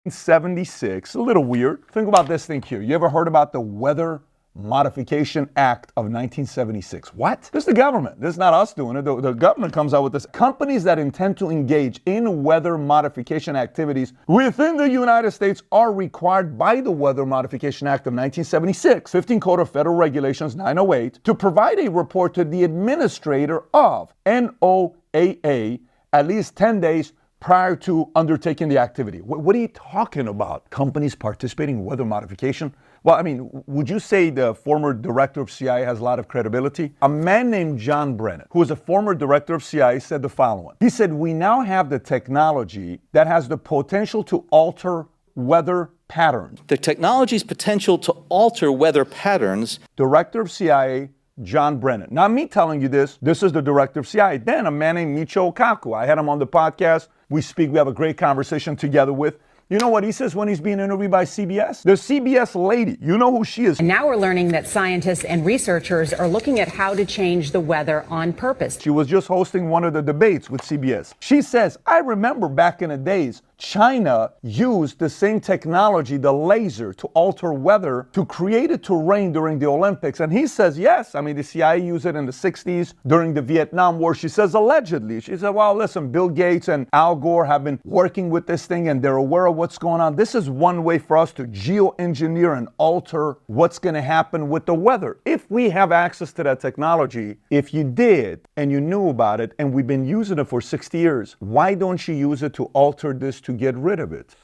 1976, a little weird. Think about this thing here. You ever heard about the Weather Modification Act of 1976? What? This is the government. This is not us doing it. The government comes out with this. Companies that intend to engage in weather modification activities within the United States are required by the Weather Modification Act of 1976, 15 Code of Federal Regulations 908, to provide a report to the administrator of NOAA at least 10 days prior to undertaking the activity. What are you talking about? Companies participating in weather modification? Well, I mean, would you say the former director of CIA has a lot of credibility? A man named John Brennan, who was a former director of CIA, said the following. He said, "We now have the technology that has the potential to alter weather patterns." The technology's potential to alter weather patterns. Director of CIA, John Brennan. Not me telling you this. This is the director of CIA. Then a man named Michio Kaku. I had him on the podcast. We speak. We have a great conversation together with. You know what he says when he's being interviewed by CBS? The CBS lady. You know who she is. And now we're learning that scientists and researchers are looking at how to change the weather on purpose. She was just hosting one of the debates with CBS. She says, I remember back in the days, China used the same technology, the laser, to alter weather, to create it to rain during the Olympics. And he says, yes. I mean, the CIA used it in the 60s during the Vietnam War. She says, allegedly. She said, well, listen, Bill Gates and Al Gore have been working with this thing and they're aware of what's going on. This is one way for us to geoengineer and alter what's going to happen with the weather. If we have access to that technology, if you did and you knew about it and we've been using it for 60 years, why don't you use it to alter this, to get rid of it?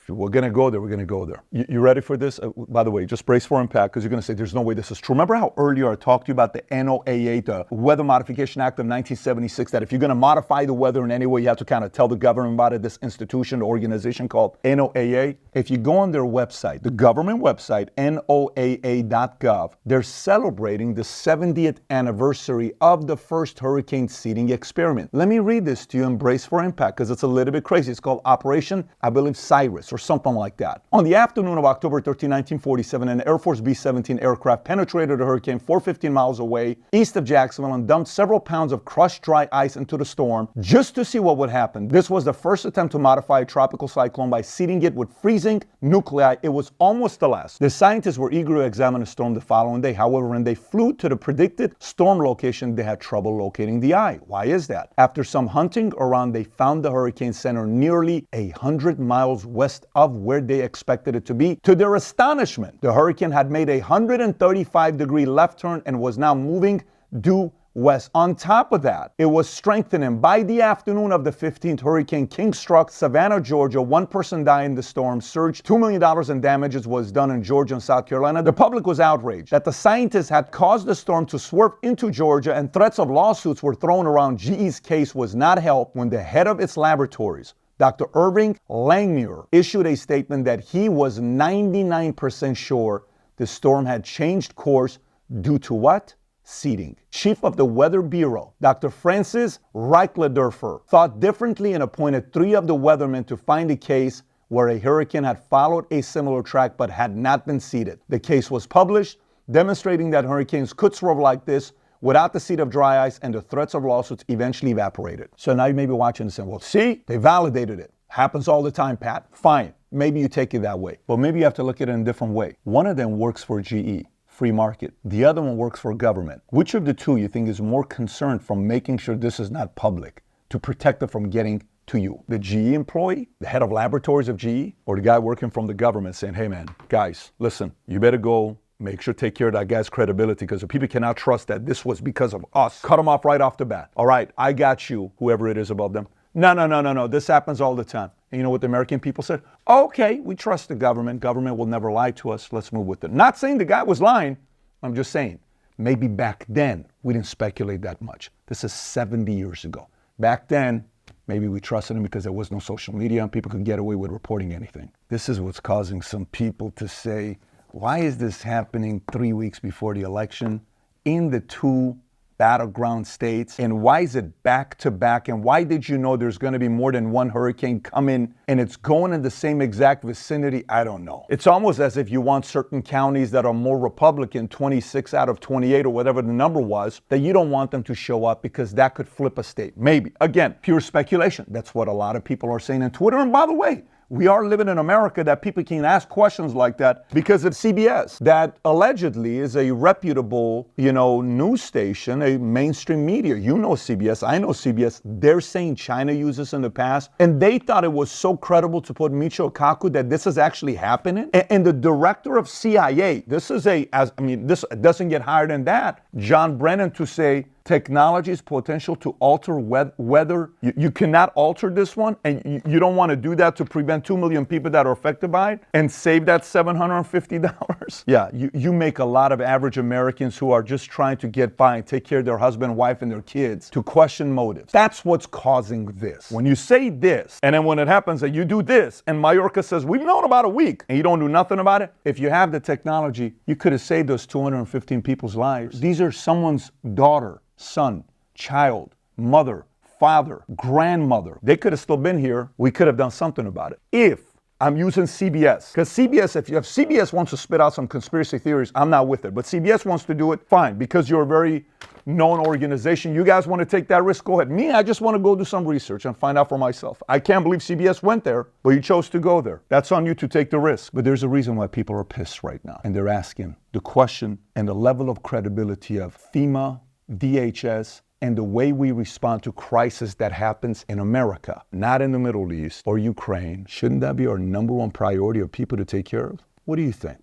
If we're going to go there, we're going to go there. You ready for this? By the way, just brace for impact because you're going to say there's no way this is true. Remember how earlier I talked to you about the NOAA, the Weather Modification Act of 1976, that if you're going to modify the weather in any way, you have to kind of tell the government about it, this institution, the organization called NOAA. If you go on their website, the government website, NOAA.gov, they're celebrating the 70th anniversary of the first hurricane seeding experiment. Let me read this to you and brace for impact because it's a little bit crazy. It's called Operation, I believe, Cyrus, or something like that. On the afternoon of October 13, 1947, an Air Force B-17 aircraft penetrated a hurricane 415 miles away east of Jacksonville and dumped several pounds of crushed dry ice into the storm just to see what would happen. This was the first attempt to modify a tropical cyclone by seeding it with freezing nuclei. It was almost the last. The scientists were eager to examine the storm the following day. However, when they flew to the predicted storm location, they had trouble locating the eye. Why is that? After some hunting around, they found the hurricane center nearly 100 miles west of where they expected it to be. To their astonishment, the hurricane had made a 135-degree left turn and was now moving due west. On top of that, it was strengthening. By the afternoon of the 15th, Hurricane King struck Savannah, Georgia. One person died in the storm surge. $2 million in damages was done in Georgia and South Carolina. The public was outraged that the scientists had caused the storm to swerve into Georgia, and threats of lawsuits were thrown around. GE's case was not helped when the head of its laboratories, Dr. Irving Langmuir, issued a statement that he was 99% sure the storm had changed course due to what? Seeding. Chief of the Weather Bureau, Dr. Francis Reichlendorfer, thought differently and appointed 3 of the weathermen to find a case where a hurricane had followed a similar track but had not been seeded. The case was published, demonstrating that hurricanes could swerve like this without the seed of dry ice, and the threats of lawsuits eventually evaporated. So now you may be watching and saying, well, see, they validated it. Happens all the time, Pat. Fine. Maybe you take it that way. But maybe you have to look at it in a different way. One of them works for GE, free market. The other one works for government. Which of the two you think is more concerned from making sure this is not public to protect it from getting to you? The GE employee, the head of laboratories of GE, or the guy working from the government saying, hey man, guys, listen, you better go make sure take care of that guy's credibility because the people cannot trust that this was because of us. Cut them off right off the bat. All right, I got you, whoever it is above them. No. This happens all the time. And you know what the American people said? Okay, we trust the government. Government will never lie to us. Let's move with it. Not saying the guy was lying. I'm just saying maybe back then we didn't speculate that much. This is 70 years ago. Back then, maybe we trusted him because there was no social media and people could get away with reporting anything. This is what's causing some people to say, why is this happening 3 weeks before the election in the 2 battleground states? And why is it back to back? And why did you know there's going to be more than one hurricane coming and it's going in the same exact vicinity? I don't know. It's almost as if you want certain counties that are more Republican, 26 out of 28 or whatever the number was, that you don't want them to show up because that could flip a state. Maybe. Again, pure speculation. That's what a lot of people are saying on Twitter. And by the way, we are living in America that people can ask questions like that because of CBS, that allegedly is a reputable, news station, a mainstream media. You know CBS, I know CBS. They're saying China used this in the past, and they thought it was so credible to put Michio Kaku that this is actually happening. And the director of CIA, this doesn't get higher than that, John Brennan, to say technology's potential to alter weather. You cannot alter this one, and you don't want to do that to prevent 2 million people that are affected by it and save that $750. Yeah, you make a lot of average Americans who are just trying to get by and take care of their husband, wife, and their kids to question motives. That's what's causing this. When you say this, and then when it happens that you do this, and Mayorkas says, we've known about a week, and you don't do nothing about it, if you have the technology, you could have saved those 215 people's lives. These are someone's daughter, son, child, mother, father, grandmother. They could have still been here. We could have done something about it. If I'm using CBS, because CBS, if CBS wants to spit out some conspiracy theories, I'm not with it. But CBS wants to do it, fine, because you're a very known organization. You guys want to take that risk, go ahead. Me, I just want to go do some research and find out for myself. I can't believe CBS went there, but you chose to go there. That's on you to take the risk. But there's a reason why people are pissed right now. And they're asking the question and the level of credibility of FEMA, DHS, and the way we respond to crisis that happens in America, not in the Middle East or Ukraine. Shouldn't that be our number one priority of people to take care of? What do you think?